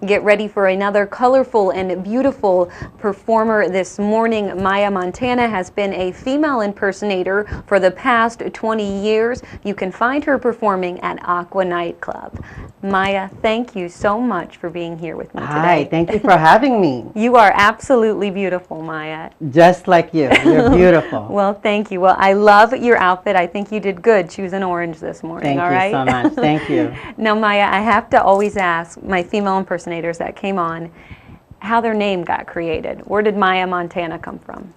Get ready for another colorful and beautiful performer this morning. Maya Montana has been a female impersonator for the past 20 years. You can find her performing at Aqua Nightclub. Maya, thank you so much for being here with me today. Hi, thank you for having me. You are absolutely beautiful, Maya. Just like you. You're beautiful. Well, thank you. Well, I love your outfit. I think you did good choosing orange this morning. Thank you so much. Thank you. Now, Maya, I have to always ask my female impersonators that came on how their name got created. Where did Maya Montana come from?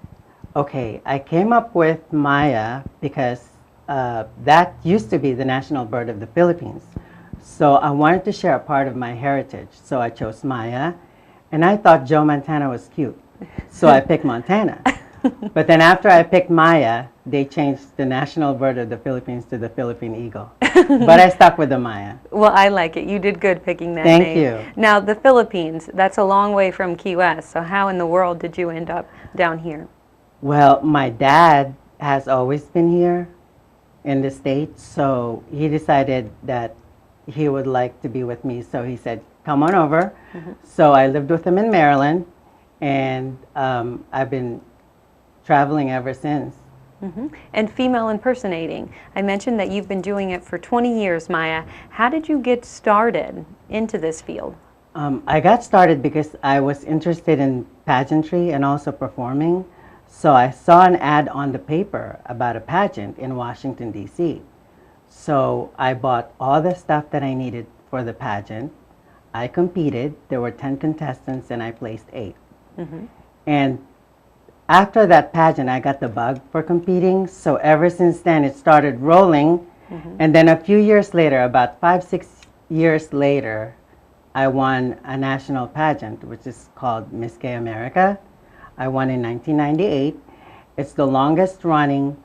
Okay, I came up with Maya because that used to be the national bird of the Philippines. So I wanted to share a part of my heritage. So I chose Maya, and I thought Joe Montana was cute. So I picked Montana. But then after I picked Maya, they changed the national bird of the Philippines to the Philippine eagle. But I stuck with the Maya. Well, I like it. You did good picking that name. Thank you. Now, the Philippines, that's a long way from Key West. So how in the world did you end up down here? Well, my dad has always been here in the States, so he decided that he would like to be with me. So he said, come on over. So I lived with him in Maryland, and I've been traveling ever since. And female impersonating. I mentioned that you've been doing it for 20 years, Maya. How did you get started into this field? I got started because I was interested in pageantry and also performing. So I saw an ad on the paper about a pageant in Washington, D.C. So I bought all the stuff that I needed for the pageant. I competed. There were 10 contestants, and I placed 8. And after that pageant, I got the bug for competing. So ever since then, it started rolling. And then a few years later, about 5, 6 years later, I won a national pageant, which is called Miss Gay America. I won in 1998. It's the longest running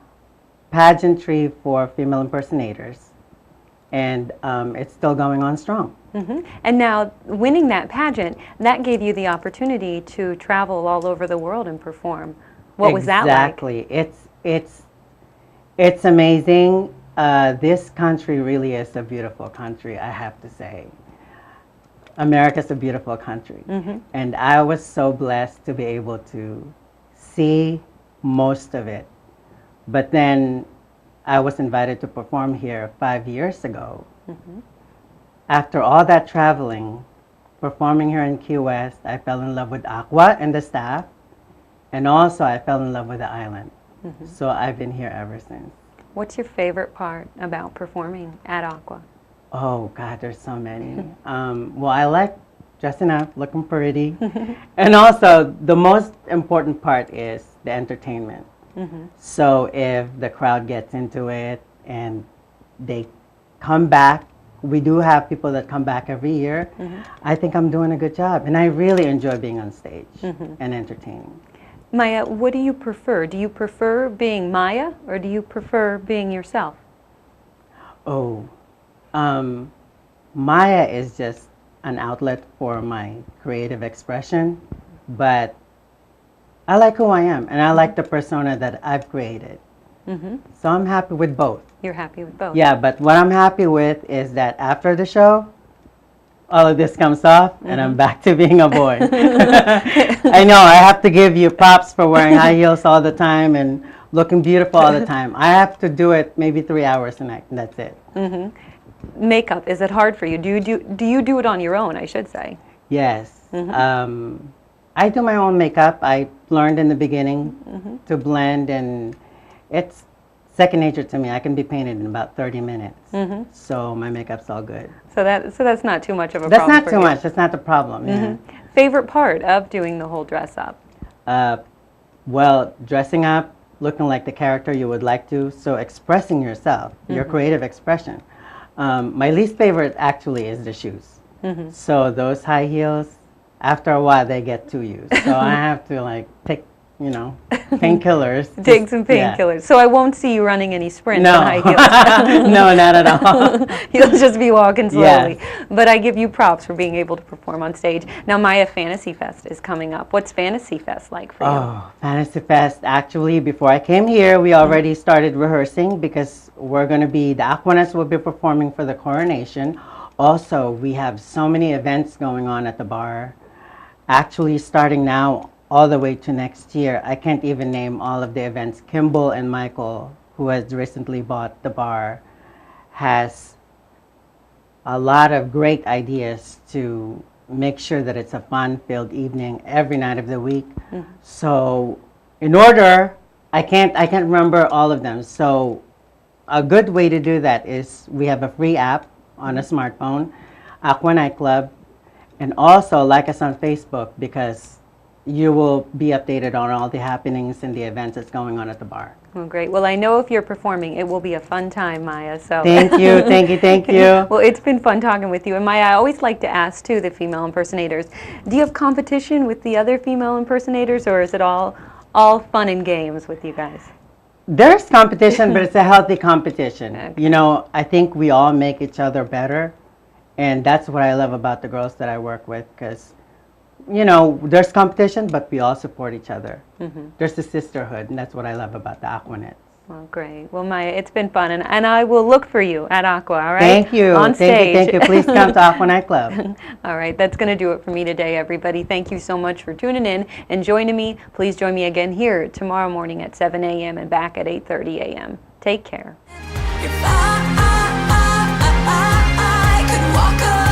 pageantry for female impersonators. And it's still going on strong. And now, winning that pageant, that gave you the opportunity to travel all over the world and perform. What was that like? Exactly. It's amazing. This country really is a beautiful country, I have to say. America's a beautiful country. And I was so blessed to be able to see most of it. But then I was invited to perform here 5 years ago. After all that traveling, performing here in Key West, I fell in love with Aqua and the staff, and also I fell in love with the island. So I've been here ever since. What's your favorite part about performing at Aqua? Oh God, there's so many. Well, I like dressing up, looking pretty, and also the most important part is the entertainment. So if the crowd gets into it and they come back, we do have people that come back every year. I think I'm doing a good job, and I really enjoy being on stage and entertaining. Maya, what do you prefer? Do you prefer being Maya, or do you prefer being yourself? Oh, Maya is just an outlet for my creative expression, but I like who I am, and I like the persona that I've created. So I'm happy with both. You're happy with both? Yeah, but what I'm happy with is that after the show, all of this comes off, and I'm back to being a boy. I know, I have to give you props for wearing high heels all the time and looking beautiful all the time. I have to do it maybe 3 hours a night, and that's it. Makeup, is it hard for you? Do you do it on your own, I should say? Yes. I do my own makeup. I learned in the beginning to blend, and it's second nature to me. I can be painted in about 30 minutes. So my makeup's all good. So that's not too much of a That's problem not too much. That's not the problem. Yeah. Favorite part of doing the whole dress up? Well, dressing up, looking like the character you would like to, so expressing yourself, your creative expression. My least favorite actually is the shoes. So those high heels, after a while they get to you. So I have to like pick, painkillers. Take some painkillers. So I won't see you running any sprints No. in high heels. No, not at all. You'll just be walking slowly. Yes. But I give you props for being able to perform on stage. Now Maya, Fantasy Fest is coming up. What's Fantasy Fest like for you? Oh, Fantasy Fest. Actually, before I came here, we already started rehearsing because we're going to be, the Aquanets will be performing for the coronation Also, we have so many events going on at the bar. Actually, starting now all the way to next year, I can't even name all of the events. Kimball and Michael, who has recently bought the bar, has a lot of great ideas to make sure that it's a fun-filled evening every night of the week. So, in order, I can't remember all of them. So, a good way to do that is we have a free app on a smartphone, Aqua Nightclub, and also like us on Facebook because you will be updated on all the happenings and the events that's going on at the bar. Well, great. Well, I know if you're performing, it will be a fun time, Maya. So Thank you, thank you, thank you. Well, it's been fun talking with you. And Maya, I always like to ask too the female impersonators, do you have competition with the other female impersonators, or is it all fun and games with you guys? There's competition, but it's a healthy competition. Okay. You know, I think we all make each other better, and that's what I love about the girls that I work with, because, you know, there's competition, but we all support each other. There's a sisterhood, and that's what I love about the Aquanets. Well, great. Well, Maya, it's been fun, and I will look for you at Aqua, all right? Thank you. On stage. Thank you. Please come to Aqua Nightclub. All right, that's going to do it for me today, everybody. Thank you so much for tuning in and joining me. Please join me again here tomorrow morning at 7 a.m. and back at 8:30 a.m. Take care. If I could walk